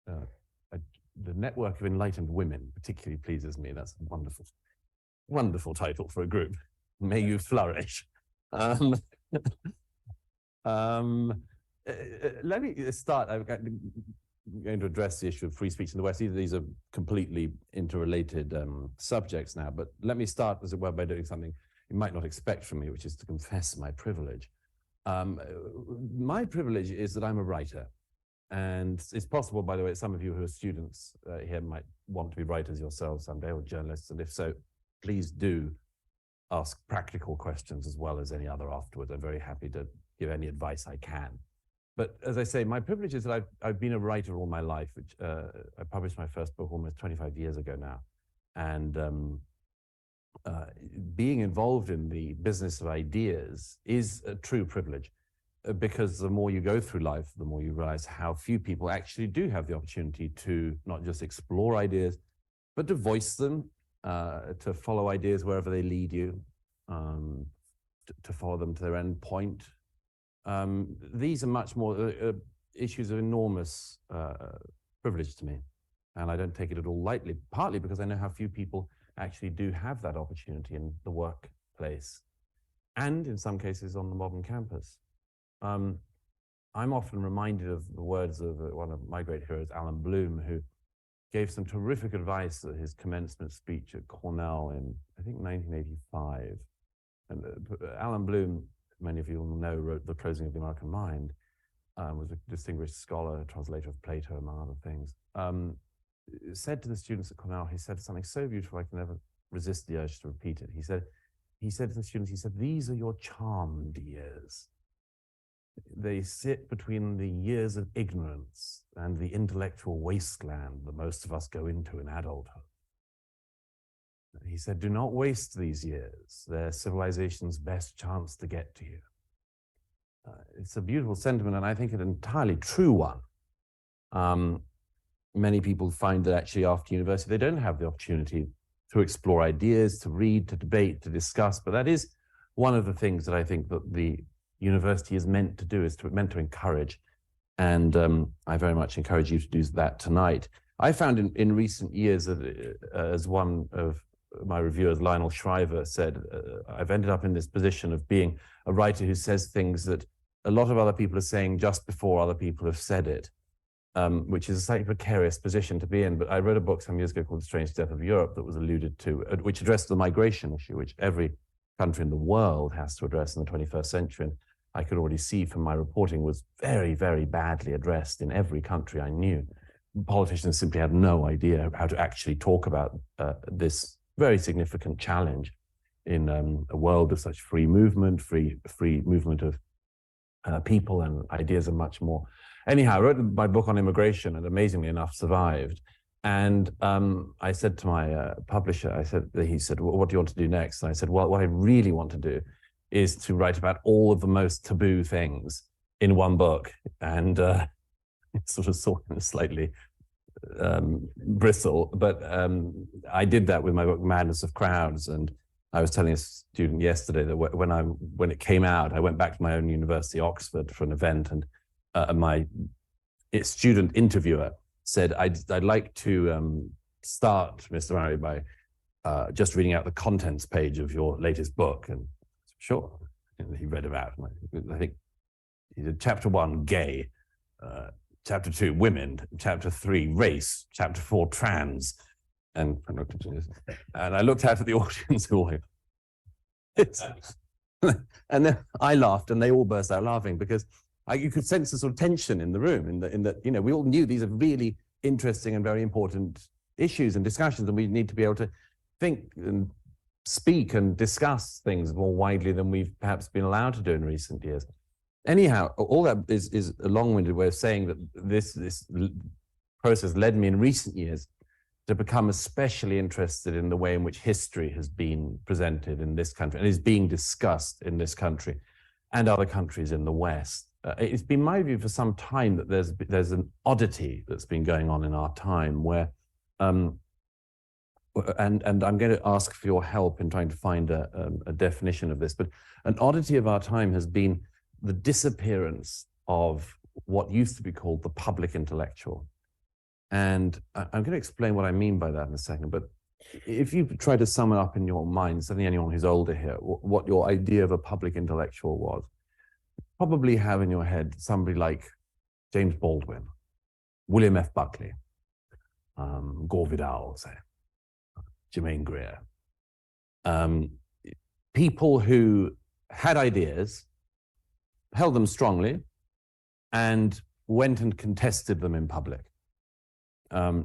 uh, the network of enlightened women particularly pleases me. That's a wonderful, wonderful title for a group. May you flourish. Um, let me start. I'm going to address the issue of free speech in the West. These are completely interrelated subjects now, but let me start, as it were, by doing something you might not expect from me, which is to confess my privilege. My privilege is that I'm a writer. And it's possible, by the way, some of you who are students here might want to be writers yourselves someday, or journalists, and if so, please do ask practical questions as well as any other afterwards. I'm very happy to give any advice I can. But as I say, my privilege is that I've been a writer all my life, which I published my first book almost 25 years ago now. And being involved in the business of ideas is a true privilege, because the more you go through life, the more you realize how few people actually do have the opportunity to not just explore ideas, but to voice them, to follow ideas wherever they lead you, to follow them to their end point. These are much more issues of enormous privilege to me, and I don't take it at all lightly, partly because I know how few people actually do have that opportunity in the workplace, and in some cases on the modern campus. I'm often reminded of the words of one of my great heroes, Alan Bloom, who gave some terrific advice at his commencement speech at Cornell in, I think, 1985. And Alan Bloom, many of you will know, wrote The Closing of the American Mind, was a distinguished scholar, translator of Plato, among other things. Said to the students at Cornell, he said something so beautiful I can never resist the urge to repeat it. He said to the students, he said, "These are your charmed years. They sit between the years of ignorance and the intellectual wasteland that most of us go into in adulthood." He said, "Do not waste these years. They're civilization's best chance to get to you." It's a beautiful sentiment, and I think an entirely true one. Many people find that actually after university, they don't have the opportunity to explore ideas, to read, to debate, to discuss, but that is one of the things that I think that the university is meant to do, is meant to encourage. And I very much encourage you to do that tonight. I found in recent years that, as one of my reviewers, Lionel Shriver, said, I've ended up in this position of being a writer who says things that a lot of other people are saying just before other people have said it, which is a slightly precarious position to be in. But I wrote a book some years ago called The Strange Death of Europe that was alluded to, which addressed the migration issue, which every country in the world has to address in the 21st century. And I could already see from my reporting was very, very badly addressed in every country I knew. Politicians simply had no idea how to actually talk about this very significant challenge in a world of such free movement, free movement of people and ideas and much more. Anyhow, I wrote my book on immigration and amazingly enough survived. And I said to my publisher, he said, well, what do you want to do next? And I said, well, what I really want to do is to write about all of the most taboo things in one book. And it sort of slightly bristle, but I did that with my book, Madness of Crowds. And I was telling a student yesterday that when it came out, I went back to my own university, Oxford, for an event, and my student interviewer said, I'd like to start, Mr. Murray, by just reading out the contents page of your latest book. And sure, and he read it out. I think he did chapter 1, gay, chapter 2, women, chapter 3, race, chapter 4, trans. And I looked out at the audience who were and then I laughed and they all burst out laughing, because you could sense the sort of tension in the room, in that, you know, we all knew these are really interesting and very important issues and discussions, and we need to be able to think and speak and discuss things more widely than we've perhaps been allowed to do in recent years. Anyhow, all that is a long-winded way of saying that this process led me in recent years to become especially interested in the way in which history has been presented in this country and is being discussed in this country and other countries in the West. It's been my view for some time that there's an oddity that's been going on in our time where, and I'm going to ask for your help in trying to find a definition of this, but an oddity of our time has been the disappearance of what used to be called the public intellectual. And I'm going to explain what I mean by that in a second. But if you try to sum it up in your mind, certainly anyone who's older here, what your idea of a public intellectual was, probably have in your head somebody like James Baldwin, William F. Buckley, Gore Vidal, say, Germaine Greer. People who had ideas, held them strongly, and went and contested them in public.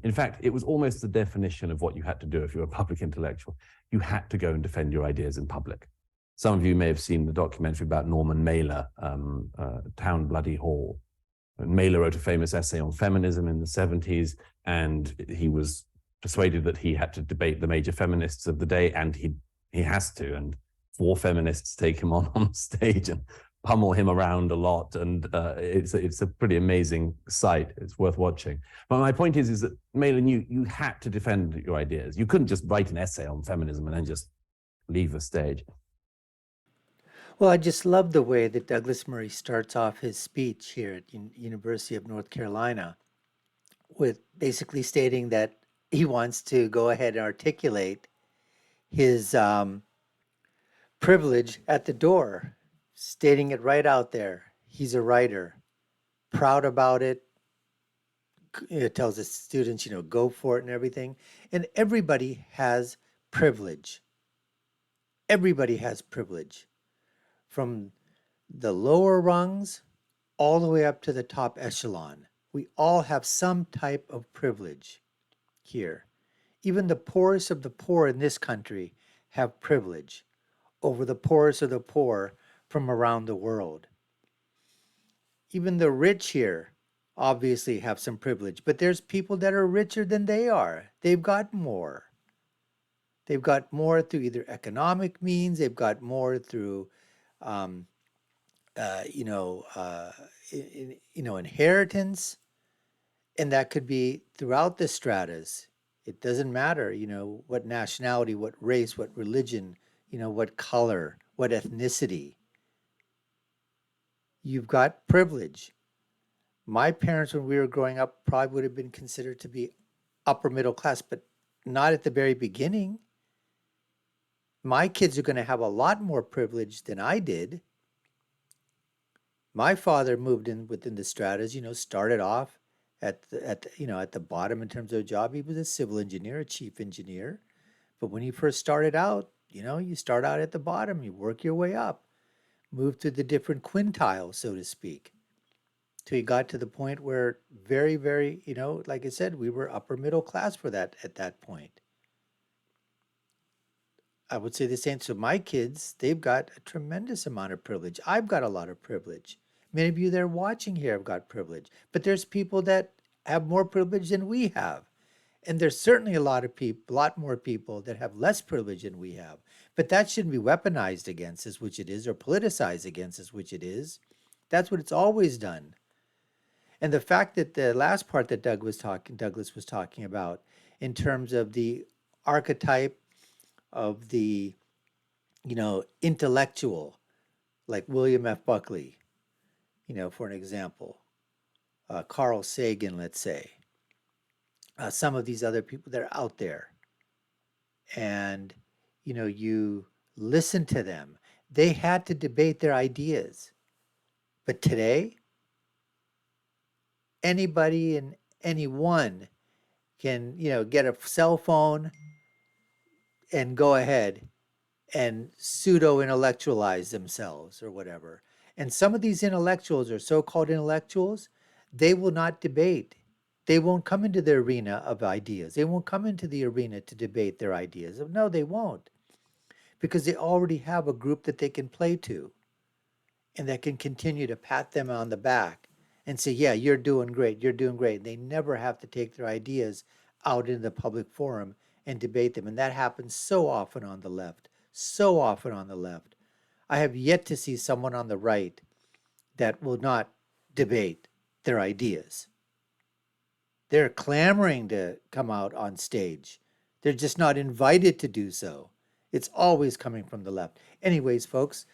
In fact, it was almost the definition of what you had to do if you were a public intellectual. You had to go and defend your ideas in public. Some of you may have seen the documentary about Norman Mailer, Town Bloody Hall. And Mailer wrote a famous essay on feminism in the 70s, and he was persuaded that he had to debate the major feminists of the day, and he has to. And 4 feminists take him on stage and pummel him around a lot, and it's a pretty amazing sight. It's worth watching. But my point is that Mailer knew you had to defend your ideas. You couldn't just write an essay on feminism and then just leave the stage. Well, I just love the way that Douglas Murray starts off his speech here at University of North Carolina with basically stating that he wants to go ahead and articulate his privilege at the door, stating it right out there. He's a writer, proud about it. It tells the students, go for it and everything. And everybody has privilege. Everybody has privilege. From the lower rungs all the way up to the top echelon. We all have some type of privilege here. Even the poorest of the poor in this country have privilege over the poorest of the poor from around the world. Even the rich here obviously have some privilege, but there's people that are richer than they are. They've got more. They've got more through either economic means, they've got more through inheritance, and that could be throughout the stratas. It doesn't matter, what nationality, what race, what religion, what color, what ethnicity. You've got privilege. My parents, when we were growing up, probably would have been considered to be upper middle class, but not at the very beginning. My kids are going to have a lot more privilege than I did. My father moved in within the stratas, started off at the bottom in terms of a job. He was a civil engineer, a chief engineer. But when he first started out, you start out at the bottom, you work your way up, move through the different quintiles, so to speak, till you got to the point where very, very, like I said, we were upper middle class for that at that point. I would say the same. So my kids, they've got a tremendous amount of privilege. I've got a lot of privilege. Many of you that are watching here have got privilege, but there's people that have more privilege than we have. And there's certainly a lot more people that have less privilege than we have. But that shouldn't be weaponized against us, which it is, or politicized against us, which it is. That's what it's always done. And the fact that the last part that Douglas was talking about in terms of the archetype of the, intellectual, like William F. Buckley, for an example, Carl Sagan, let's say, some of these other people that are out there, and, you listen to them. They had to debate their ideas. But today, anybody and anyone can, get a cell phone and go ahead and pseudo-intellectualize themselves or whatever. And some of these intellectuals or so-called intellectuals, they will not debate. They won't come into the arena of ideas. They won't come into the arena to debate their ideas. No, they won't. Because they already have a group that they can play to and that can continue to pat them on the back and say, yeah, you're doing great. You're doing great. They never have to take their ideas out in the public forum and debate them. And that happens so often on the left. So often on the left. I have yet to see someone on the right that will not debate their ideas. They're clamoring to come out on stage. They're just not invited to do so. It's always coming from the left. Anyways, folks,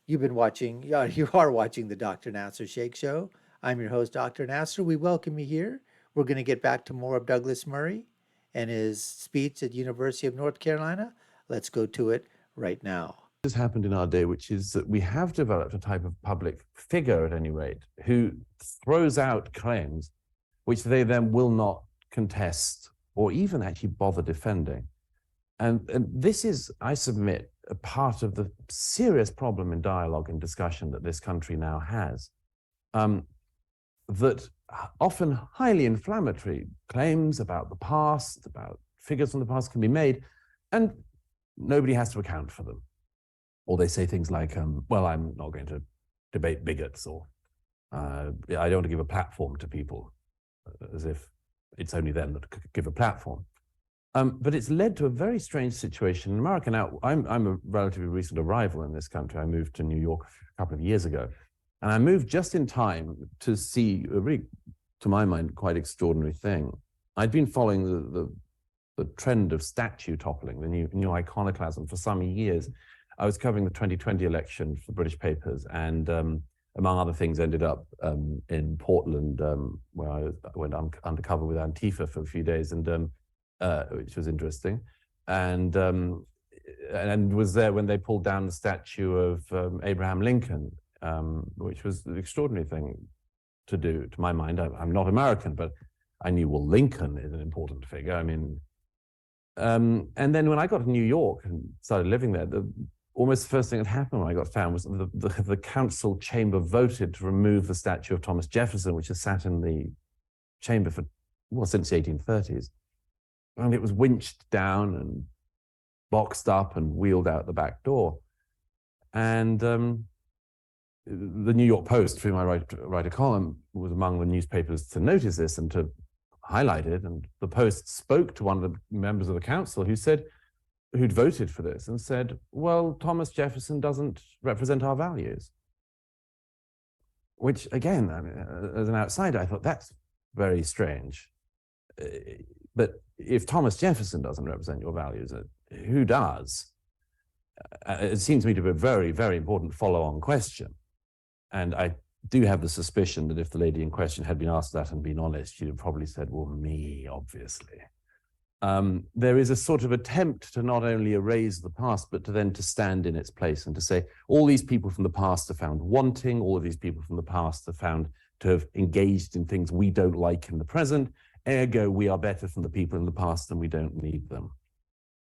you are watching the Dr. Nasir Shaikh Show. I'm your host, Dr. Nasir. We welcome you here. we're going to get back to more of Douglas Murray and his speech at University of North Carolina. Let's go to it right now. Has happened in our day, which is that we have developed a type of public figure, at any rate, who throws out claims which they then will not contest or even actually bother defending. And this is, I submit, a part of the serious problem in dialogue and discussion that this country now has. That often highly inflammatory claims about the past, about figures from the past can be made, and nobody has to account for them. Or they say things like, well, I'm not going to debate bigots, or I don't want to give a platform to people, as if it's only them that could give a platform. But it's led to a very strange situation in America. Now, I'm a relatively recent arrival in this country. I moved to New York a couple of years ago, and I moved just in time to see a really, to my mind, quite extraordinary thing. I'd been following the trend of statue toppling, the new iconoclasm, for some years. I was covering the 2020 election for British papers, and among other things, ended up in Portland, where I went undercover with Antifa for a few days, and which was interesting, and was there when they pulled down the statue of Abraham Lincoln, which was an extraordinary thing to do, to my mind. I'm not American, but I knew, well, Lincoln is an important figure. I mean, and then when I got to New York and started living there, almost the first thing that happened when I got found was the council chamber voted to remove the statue of Thomas Jefferson, which has sat in the chamber for, well, since the 1830s. And it was winched down and boxed up and wheeled out the back door. And the New York Post, for whom I write a column, was among the newspapers to notice this and to highlight it. And the Post spoke to one of the members of the council who'd voted for this and said, well, Thomas Jefferson doesn't represent our values. Which, again, I mean, as an outsider, I thought that's very strange. But if Thomas Jefferson doesn't represent your values, who does? It seems to me to be a very, very important follow-on question. And I do have the suspicion that if the lady in question had been asked that and been honest, she'd have probably said, well, me, obviously. There is a sort of attempt to not only erase the past, but to stand in its place and to say, all these people from the past are found wanting, all of these people from the past are found to have engaged in things we don't like in the present, ergo we are better from the people in the past and we don't need them.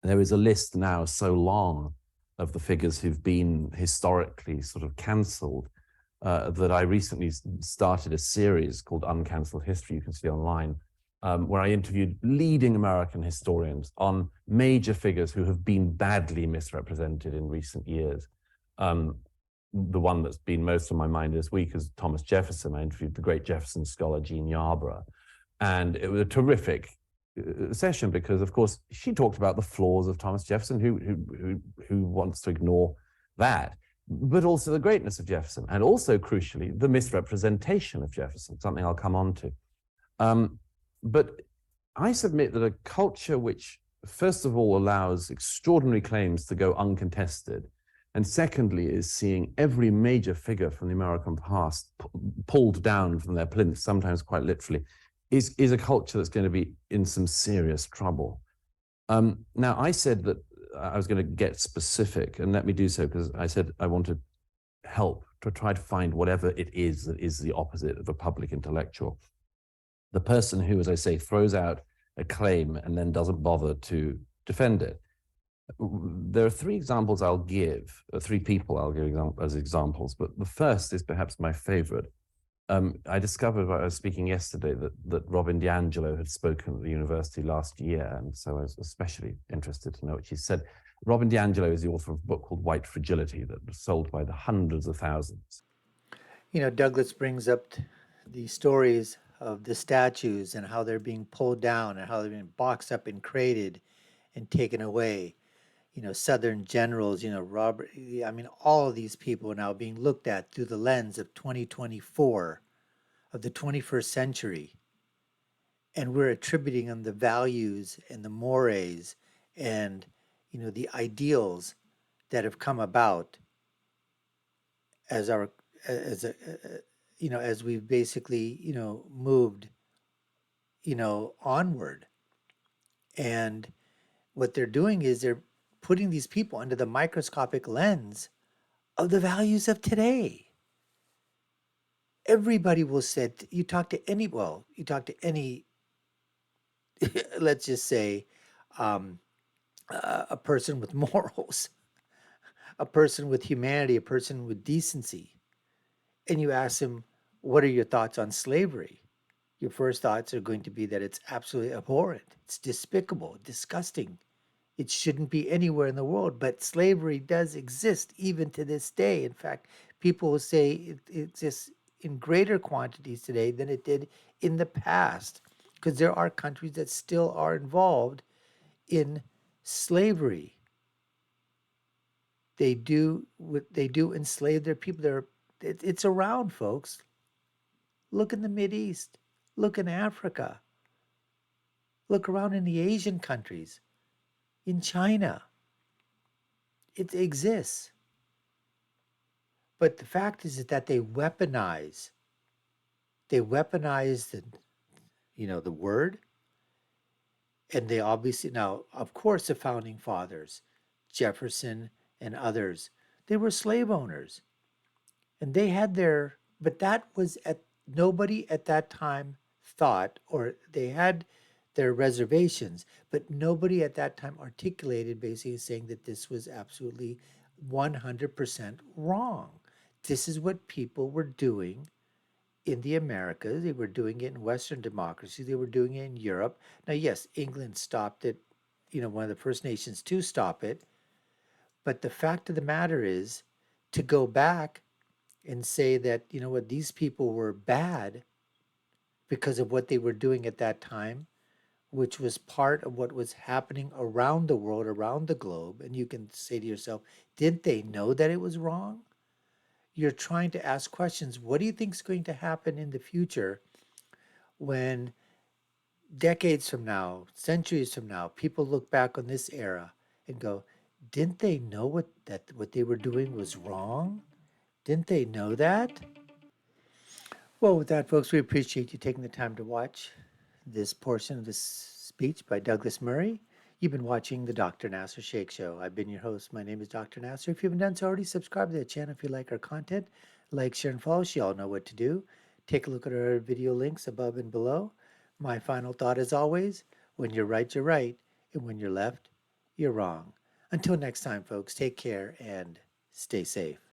There is a list now so long of the figures who've been historically sort of cancelled that I recently started a series called Uncancelled History, you can see online, where I interviewed leading American historians on major figures who have been badly misrepresented in recent years. The one that's been most on my mind this week is Thomas Jefferson. I interviewed the great Jefferson scholar, Jean Yarborough. And it was a terrific session because, of course, she talked about the flaws of Thomas Jefferson, who wants to ignore that, but also the greatness of Jefferson, and also, crucially, the misrepresentation of Jefferson, something I'll come on to. But I submit that a culture which, first of all, allows extraordinary claims to go uncontested, and secondly, is seeing every major figure from the American past pulled down from their plinth, sometimes quite literally, is a culture that's going to be in some serious trouble. Now, I said that I was going to get specific, and let me do so, because I said I want to help to try to find whatever it is that is the opposite of a public intellectual. The person who, as I say, throws out a claim and then doesn't bother to defend it. There are three examples I'll give, three people I'll give as examples, but the first is perhaps my favorite. I discovered while I was speaking yesterday that Robin DiAngelo had spoken at the university last year, and so I was especially interested to know what she said. Robin DiAngelo is the author of a book called White Fragility that was sold by the hundreds of thousands. You know, Douglas brings up the stories of the statues and how they're being pulled down and how they're being boxed up and crated and taken away. You know, Southern generals, you know, Robert, I mean, all of these people are now being looked at through the lens of 2024, of the 21st century. And we're attributing them the values and the mores and, you know, the ideals that have come about as as we've basically, you know, moved onward. And what they're doing is they're putting these people under the microscopic lens of the values of today. Everybody will say, you talk to any, let's just say, um, a person with morals, a person with humanity, a person with decency, and you ask them, what are your thoughts on slavery? Your first thoughts are going to be that it's absolutely abhorrent, it's despicable, disgusting. It shouldn't be anywhere in the world, but slavery does exist even to this day. In fact, people will say it exists in greater quantities today than it did in the past, because there are countries that still are involved in slavery. They do enslave their people. It's around, folks. Look in the Mideast. Look in Africa. Look around in the Asian countries. In China. It exists. But the fact is that they weaponize. They weaponize the word, and they obviously now, of course, the founding fathers, Jefferson and others, they were slave owners, and they had but that was nobody at that time thought, or they had their reservations, but nobody at that time articulated basically saying that this was absolutely 100% wrong. This is what people were doing in the Americas. They were doing it in Western democracy. They were doing it in Europe. Now, yes, England stopped it, one of the first nations to stop it. But the fact of the matter is, to go back and say that, what, these people were bad because of what they were doing at that time, which was part of what was happening around the world, around the globe. And you can say to yourself, didn't they know that it was wrong? You're trying to ask questions. What do you think is going to happen in the future when decades from now, centuries from now, people look back on this era and go, didn't they know what they were doing was wrong? Didn't they know that? Well, with that, folks, we appreciate you taking the time to watch this portion of this speech by Douglas Murray. You've been watching the Dr. Nasir Shaikh Show. I've been your host. My name is Dr. Nasir. If you haven't done so already, subscribe to the channel if you like our content. Like, share, and follow. So you all know what to do. Take a look at our video links above and below. My final thought, as always, when you're right, you're right. And when you're left, you're wrong. Until next time, folks, take care and stay safe.